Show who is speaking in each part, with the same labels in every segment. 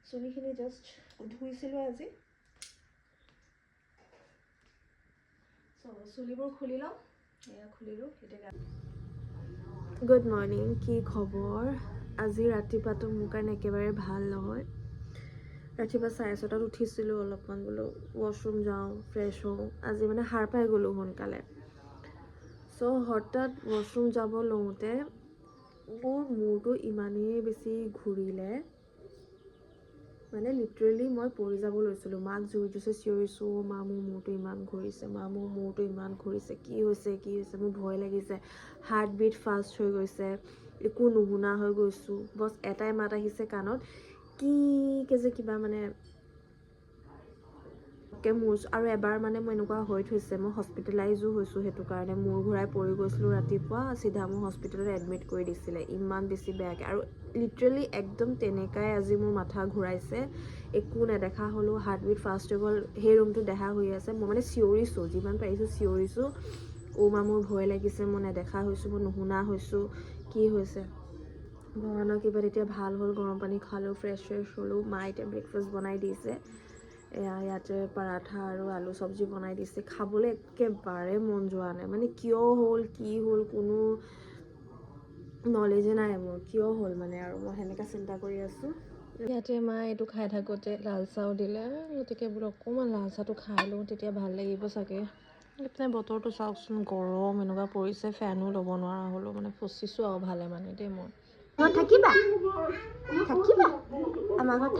Speaker 1: চুলিখিনি জাষ্ট ধুইছিলোঁ আজি চুলিবোৰ খুলি লওঁ এয়া খুলিলোঁ এতিয়া গুড মৰ্ণিং কি খবৰ আজি ৰাতিপুৱাটো মোৰ কাৰণে একেবাৰে ভাল নহয় ৰাতিপুৱা 6:30 উঠিছিলোঁ অলপমান বোলো ৱাশৰুম যাওঁ ফ্ৰেছ হওঁ আজি মানে সাৰ পাই গ'লোঁ সোনকালে চ' হঠাৎ ৱাশৰুম যাব লওঁতে মোৰ মূৰটো ইমানেই বেছি ঘূৰিলে মানে লিটাৰেলি মই পৰি যাব লৈছিলোঁ মাক জোৰ জোৰছে চিঞৰিছোঁ মা মোৰ মূৰটো ইমান ঘূৰিছে মা মোৰ মূৰটো ইমান ঘূৰিছে কি হৈছে মোৰ ভয় লাগিছে হাৰ্ট বিট ফাষ্ট হৈ গৈছে একো নুশুনা হৈ গৈছোঁ বছ এটাই মাত আহিছে কাণত কি যে কিবা মানে মোৰ আৰু এবাৰ মানে মই এনেকুৱা হৈ থৈছে মই হস্পিটেলাইজো হৈছোঁ সেইটো কাৰণে মূৰ ঘূৰাই পৰি গৈছিলোঁ ৰাতিপুৱা চিধা মোৰ হস্পিটেলত এডমিট কৰি দিছিলে ইমান বেছি বেয়াকৈ আৰু লিটাৰেলি একদম তেনেকাই আজি মোৰ মাথা ঘূৰাইছে একো নেদেখা হ'লোঁ হাৰ্টবিট ফাষ্ট হৈ গ'ল সেই ৰুমটো দেহা হৈ আছে মই মানে চিঞৰিছোঁ যিমান পাৰিছোঁ চিঞৰিছোঁ মা মোৰ ভয় লাগিছে মই নেদেখা হৈছোঁ মই নুশুনা হৈছোঁ কি হৈছে ভগৱানৰ কিবা তেতিয়া ভাল হ'ল গৰম পানী খালোঁ ফ্ৰেছ হ'লোঁ মায়ে এতিয়া ব্ৰেকফাষ্ট বনাই দিছে ইয়াতে পৰাঠা আৰু আলু চব্জি বনাই দিছে খাবলৈ একেবাৰে মন যোৱা নাই মানে কিয় হ'ল কি হ'ল কোনো নলেজে নাই মোৰ কিয় হ'ল মানে আৰু মই সেনেকৈ চিন্তা কৰি আছোঁ ইয়াতে মায়ে এইটো খাই থাকোঁতে লাল চাহো দিলে গতিকে বোলো অকণমান লাল চাহটো খাই লওঁ তেতিয়া ভাল লাগিব চাগে এইপিনে বতৰটো চাওকচোন গৰম এনেকুৱা পৰিছে ফেনো ল'ব নোৱাৰা হ'লোঁ মানে ফচিছোঁ আৰু ভালে মানে দেই মই থাকিবা আমাৰ ঘৰত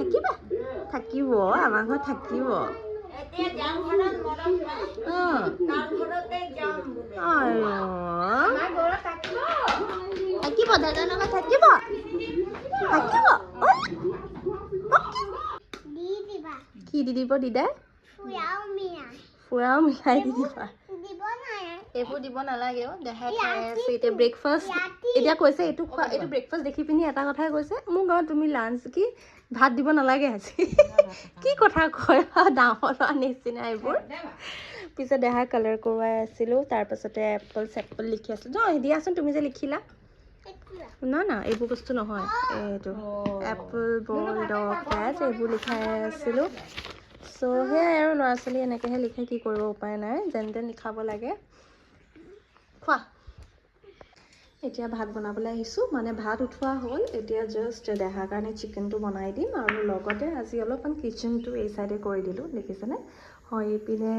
Speaker 1: থাকিব আমাৰ ঘৰত থাকিব দাদাৰ লগত থাকিব কি দি দিব দিদাই ফুৰাও মিঠাই দি দিবা এইবোৰ দিব নালাগে দেখাই খাই আছে এতিয়া ব্ৰেকফাষ্ট এতিয়া কৈছে এইটো খোৱা এইটো ব্ৰেকফাষ্ট দেখি পিনি এটা কথাই কৈছে মোৰ গাঁৱত তুমি লাঞ্চ কি ভাত দিব নালাগে আজি কি কথা কয় ডাঙৰ নিচিনা এইবোৰ পিছত দেহা কালাৰ কৰোৱাই আছিলোঁ তাৰপাছতে এপল লিখি আছিলোঁ দিয়াচোন তুমি যে লিখিলা না এইবোৰ বস্তু নহয় এইটো এপল বল ডগ কেট এইবোৰ লিখাই আছিলোঁ চ' সেয়াই আৰু ল'ৰা ছোৱালী এনেকৈহে লিখে কি কৰিব উপায় নাই যেন তেন লিখাব লাগে খোৱা এতিয়া ভাত বনাবলৈ আহিছোঁ মানে ভাত উঠোৱা হ'ল এতিয়া জাষ্ট দেহাৰ কাৰণে চিকেনটো বনাই দিম আৰু লগতে আজি অলপমান কিচেনটো এই চাইডে কৰি দিলোঁ দেখিছেনে হয় এইপিনে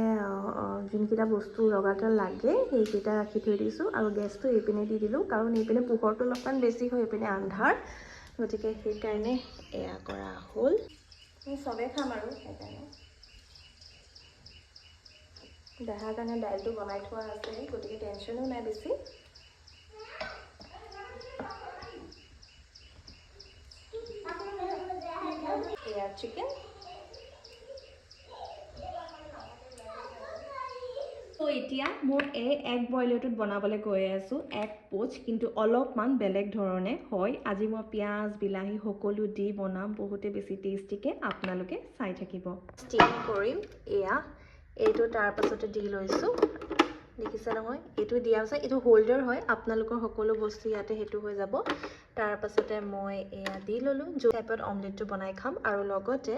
Speaker 1: যোনকেইটা বস্তু লগাতে লাগে সেইকেইটা ৰাখি থৈ দিছোঁ আৰু গেছটো এইপিনে দি দিলোঁ কাৰণ এইপিনে পোহৰটো অলপমান বেছি হয় এইপিনে আন্ধাৰ গতিকে সেইকাৰণে এয়া কৰা হ'ল চবেই খাম আৰু সেইকাৰণে দেহাৰ কাৰণে দাইলটো বনাই থোৱা আছে গতিকে টেনশ্যনো নাই বেছি এয়া চিকেন তো এতিয়া মই এই এগ বইলাৰটোত বনাবলৈ গৈ আছোঁ এগ পোচ কিন্তু অলপমান বেলেগ ধৰণে হয় আজি মই পিঁয়াজ বিলাহী সকলো দি বনাম বহুতে বেছি টেষ্টিকৈ আপোনালোকে চাই থাকিব ষ্টিম কৰিম এয়া এইটো তাৰপাছতে দি লৈছোঁ দেখিছে নহয় এইটো দিয়াৰ পাছত এইটো হোল্ডাৰ হয় আপোনালোকৰ সকলো বস্তু ইয়াতে সেইটো হৈ যাব তাৰপাছতে মই এয়া দি ল'লোঁ যোন টাইপত অমলেটটো বনাই খাম আৰু লগতে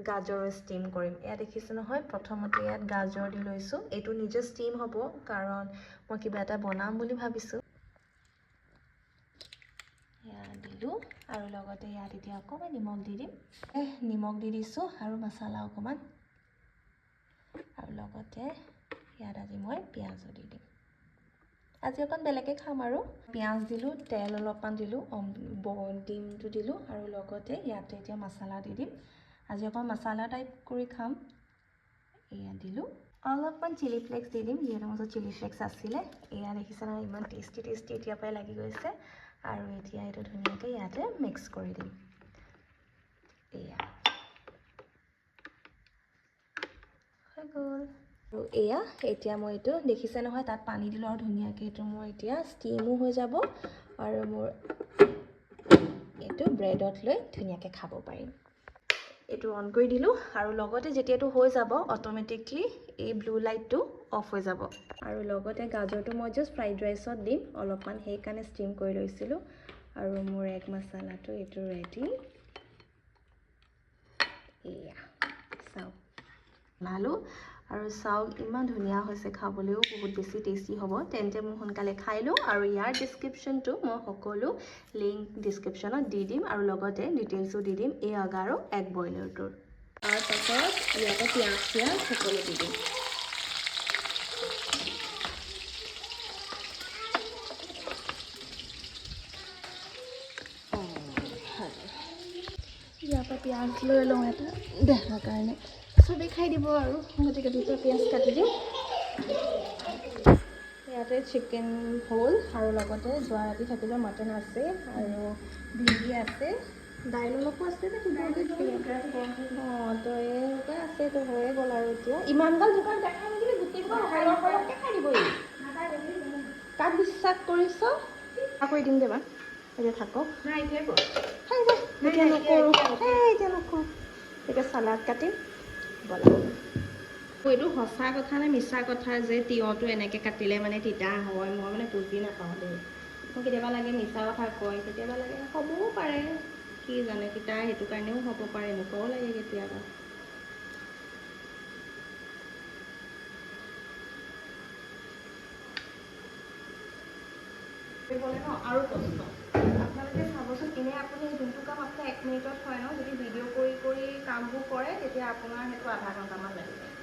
Speaker 1: গাজৰৰ ষ্টিম কৰিম এয়া দেখিছে নহয় প্ৰথমতে ইয়াত গাজৰ দি লৈছোঁ এইটো নিজে ষ্টিম হ'ব কাৰণ মই কিবা এটা বনাম বুলি ভাবিছোঁ এয়া দিলোঁ আৰু লগতে ইয়াত এতিয়া অকণমান নিমখ দি দিম নিমখ দি দিছোঁ আৰু মছলা অকণমান আৰু লগতে ইয়াত আজি মই পিঁয়াজো দি দিম আজি অকণ বেলেগে খাম আৰু পিঁয়াজ দিলোঁ তেল অলপমান দিলোঁ ডিমটো দিলোঁ আৰু লগতে ইয়াতে এতিয়া মছলা দি দিম আজি অকণ মছলা টাইপ কৰি খাম এয়া দিলোঁ অলপমান চিলি ফ্লেক্স দি দিম যিহেতু মোৰ ওচৰত চিলি ফ্লেক্স আছিলে এয়া দেখিছে নহয় ইমান টেষ্টি এতিয়াৰ পৰাই লাগি গৈছে আৰু এতিয়া এইটো ধুনীয়াকৈ ইয়াতে মিক্স কৰি দিম এয়া হৈ গ'ল আৰু এয়া এতিয়া মই এইটো দেখিছে নহয় তাত পানী দিলোঁ আৰু ধুনীয়াকৈ এইটো মোৰ এতিয়া ষ্টিমো হৈ যাব আৰু মোৰ এইটো ব্ৰেডত লৈ ধুনীয়াকৈ খাব পাৰিম এইটো অন কৰি দিলোঁ আৰু লগতে যেতিয়া এইটো হৈ যাব অট'মেটিকলি এই ব্লু লাইটটো অফ হৈ যাব আৰু লগতে গাজৰটো মই জাষ্ট ফ্ৰাইড ৰাইচত দিম অলপমান সেইকাৰণে ষ্টিম কৰি লৈছিলোঁ আৰু মোৰ এগ মছলাটো এইটো ৰেডি বনালোঁ আৰু চাওক ইমান ধুনীয়া হৈছে, খাবলৈও বহুত বেছি টেষ্টি হ'ব। তেন্তে মই সোনকালে খাই লওঁ আৰু ইয়াৰ ডিছক্ৰিপশ্যনটো মই সকলো লিংক ডিছক্ৰিপশ্যনত দি দিম আৰু লগতে ডিটেইলছো দি দিম এই আগাৰো এগ বইলাৰটোৰ। তাৰপাছত ইয়াতে পিঁয়াজ সকলো দি দিম। ইয়াৰ পৰা পিঁয়াজ লৈ লওঁ এটা দেখাৰ কাৰণে, চবেই খাই দিব আৰু গতিকে দুটা পিঁয়াজ কাটি দিওঁ। ইয়াতে চিকেন হ'ল আৰু লগতে যোৱা ৰাতি থাকিলে মটন আছে আৰু ভিন্দি আছে, দাইল অলপো আছে যে অঁ তো এইসোপা আছে, তো হৈয়ে গ'ল আৰু এতিয়া ইমানগাল দোকান দেখাই নিদিলে গোটেইবোৰ সৰহকৈ খাই দিব। কাক বিশ্বাস কৰিছ কৰি দিম দেবা, এতিয়া থাকক খাই যা, এতিয়া নকৰোঁ এতিয়া নকৰোঁ। এতিয়া চালাড কাটিম বনাম। এইটো সঁচা কথা নে মিছা কথা যে তিয়ঁহটো এনেকৈ কাটিলে মানে তিতা হয়, মই মানে বুজি নাপাওঁ দেই। মোক কেতিয়াবা লাগে মিছা কথা কয়, কেতিয়াবা লাগে হ'বও পাৰে, কি জানে তিতা সেইটো কাৰণেও হ'ব পাৰে, এনেকুৱাও লাগে কেতিয়াবা। কৰিবলে ন আৰু কষ্ট। আপোনালোকে চাবচোন, এনেই আপুনি যোনটো কাম আপোনাৰ 1 মিনিটত হয় ন, যদি ভিডিঅ' কৰি কৰি কামবোৰ কৰে তেতিয়া আপোনাৰ সেইটো আধা ঘণ্টামান লাগি যায়।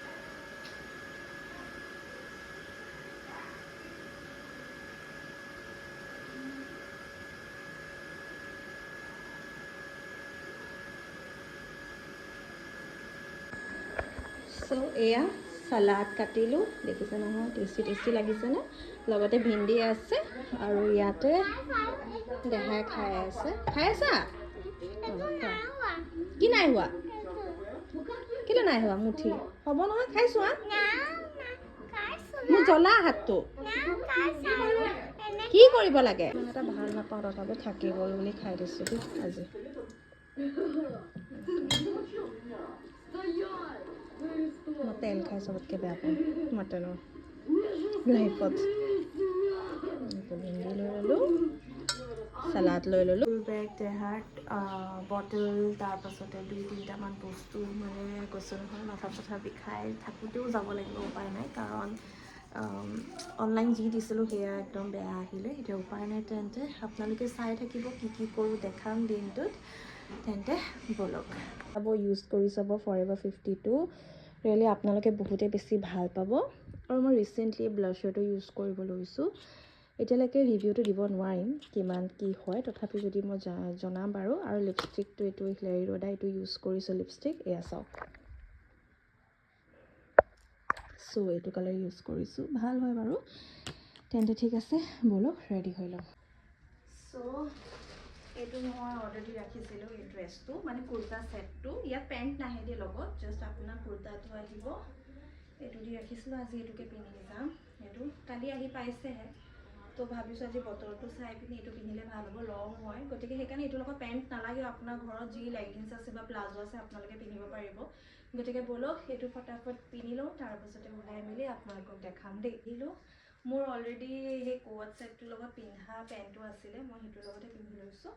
Speaker 1: চ' এয়া চালাড কাটিলোঁ, দেখিছে নহয় টেষ্টি টেষ্টি লাগিছেনে, লগতে ভিন্দি আছে আৰু ইয়াতে দেহাই খাই আছে। খাই আছা কি নাই হোৱা, কেলৈ নাই হোৱা মুঠি হ'ব নহয়, খাইছোঁ মোৰ জ্বলা হাতটো কি কৰিব লাগে। ইমান এটা ভাল নাপাওঁ, তথাপি থাকি গ'ল বুলি খাই দিছোঁ দেই আজি। মই তেল খাই চবতকৈ বেয়া পাওঁ মটনৰ লাইফত। ভিন্দি লৈ ল'লোঁ, চালাড লৈ ল'লোঁ, বেগ দেহাত বটল, তাৰপাছতে 2-3টামান বস্তু মানে কৈছোঁ নহয় মাথা চাথা বিষাই থাকোঁতেও যাব লাগিব, উপায় নাই, কাৰণ অনলাইন যি দিছিলোঁ সেয়া একদম বেয়া আহিলে, এতিয়া উপায় নাই। তেন্তে আপোনালোকে চাই থাকিব কি কি কৰোঁ দেখাম দিনটোত। তেন্তে ব'লক ইউজ কৰি চাব ফৰএভাৰ 52, ৰিয়েলি আপোনালোকে বহুতেই বেছি ভাল পাব। আৰু মই ৰিচেণ্টলি ব্লাছাৰটো ইউজ কৰিব লৈছোঁ, এতিয়ালৈকে ৰিভিউটো দিব নোৱাৰিম কিমান কি হয়, তথাপি যদি মই জনাম বাৰু। আৰু লিপষ্টিকটো এইটো হিলাৰী ৰ'ডা, এইটো ইউজ কৰিছোঁ লিপষ্টিক, এয়া চাওক। চ' এইটো কালাৰ ইউজ কৰিছোঁ, ভাল হয় বাৰু। তেন্তে ঠিক আছে ব'লক ৰেডি হৈ লওঁ। চ' এইটো মই অৰ্ডাৰ দি ৰাখিছিলোঁ, এই ড্ৰেছটো মানে কুৰ্তা ছেটটো, ইয়াত পেণ্ট নাহে দিয়ে লগত, জাষ্ট আপোনাৰ কুৰ্তাটো আহিব। এইটো দি ৰাখিছিলোঁ, আজি এইটোকে পিন্ধি যাম। এইটো কালি আহি পাইছেহে, তো ভাবিছোঁ আজি বতৰটো চাই পিনি এইটো পিন্ধিলে ভাল হ'ব, লং হয়, গতিকে সেইকাৰণে এইটোৰ লগত পেণ্ট নালাগে। আপোনাৰ ঘৰত যি লেগিংছ আছে বা প্লাজো আছে আপোনালোকে পিন্ধিব পাৰিব। গতিকে ব'লক এইটো ফটাফট পিন্ধি লওঁ, তাৰপাছতে ওলাই মেলি আপোনালোকক দেখাম দেই। দিলোঁ মোৰ অলৰেডি সেই কোৱাট ছেটটোৰ লগত পিন্ধা পেণ্টটো আছিলে, মই সেইটোৰ লগতে পিন্ধি লৈছোঁ।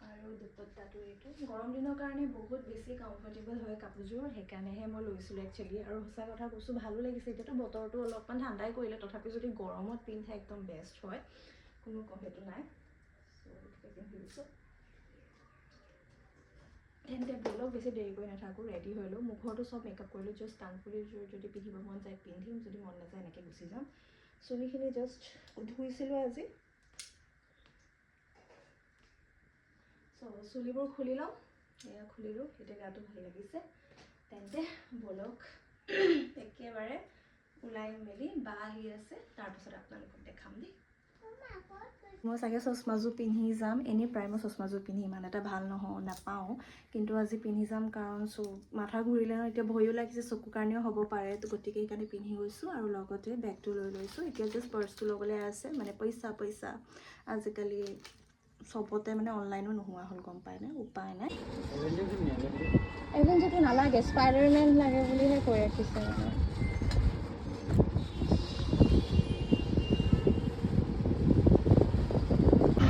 Speaker 1: আৰু দুপট্টাটো এইটো গৰম দিনৰ কাৰণে বহুত বেছি কমফৰ্টেবল হয় কাপোৰযোৰ, সেইকাৰণেহে মই লৈছিলোঁ একচুৱেলি। আৰু সঁচা কথা কৈছোঁ ভালো লাগিছে, এতিয়াতো বতৰটো অলপমান ঠাণ্ডাই কৰিলে, তথাপি যদি গৰমত পিন্ধে একদম বেষ্ট হয়, কোনো সেইটো নাই। চ' পিন্ধি লৈছোঁ। তেন্তে ব'লক বেছি দেৰি কৰি নাথাকোঁ, ৰেডি হৈ লওঁ। মুখৰটো চব মেকআপ কৰিলোঁ, জাষ্ট কাণফুলিযোৰ যদি পিন্ধিব মন যায় পিন্ধিম, যদি মন নাযায় এনেকৈ গুচি যাম। চুলিখিনি জাষ্ট ধুইছিলোঁ আজি, চ' চুলিবোৰ খুলি লওঁ। এয়া খুলিলোঁ, এতিয়া গাটো ভাল লাগিছে। তেন্তে ব'লক একেবাৰে ওলাই মেলি বা আহি আছে, তাৰপিছত আপোনালোকক দেখাম দেই। মই চাগে চশমাযোৰ পিন্ধি যাম, এনেই প্ৰায় মই চশমাযোৰ পিন্ধি ইমান এটা ভাল নাপাওঁ, কিন্তু আজি পিন্ধি যাম কাৰণ মাথা ঘূৰিলে ন, এতিয়া ভয়ো লাগিছে, চকুৰ কাৰণেও হ'ব পাৰে, তো গতিকে সেইকাৰণে পিন্ধি গৈছোঁ। আৰু লগতে বেগটো লৈ লৈছোঁ, এতিয়া জাষ্ট পাৰ্চটো ল'বলৈ আছে, মানে পইচা আজিকালি চবতে মানে অনলাইনো নোহোৱা হ'ল, গম পায় নাই, উপায় নাই। এভেঞ্জাৰটো নালাগে, স্পাইডাৰমেন লাগে বুলিহে কৈ ৰাখিছে মানে।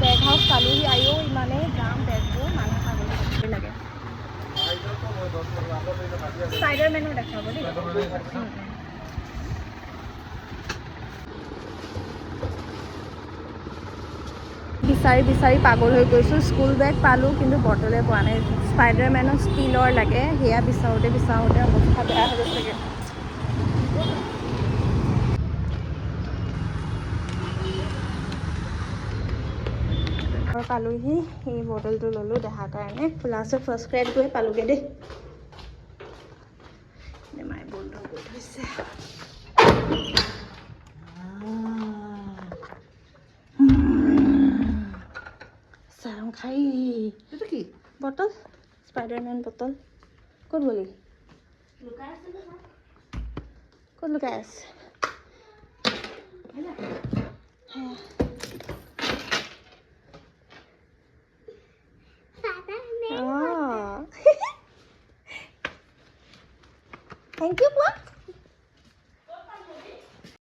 Speaker 1: বেগ হাউচ পালোহি, আইও ইমানেই দাম বেগবোৰ, মানুহ পাগল লাগে। স্পাইডাৰমেনো দেখাব দেই বিচাৰি বিচাৰি পাগল হৈ গৈছোঁ স্কুল বেগ পালোঁ কিন্তু বটলে পোৱা নাই স্পাইডাৰমেনৰ ষ্টীলৰ লাগে সেয়া বিচাৰোঁতে অৱস্থা বেয়া হৈ গৈছেগৈ পালোহি সেই বটলটো ল'লোঁ দেখাৰ কাৰণে লাষ্টত ফাৰ্ষ্ট ক্ৰাইত গৈ পালোগৈ দেই মায়ে বন্ধ কৰি থৈছে চাম খাই এইটো কি বটল স্পাইডাৰমেন বটল ক'ত গ'লি ক'ত লুকাই আছে Thank you, what?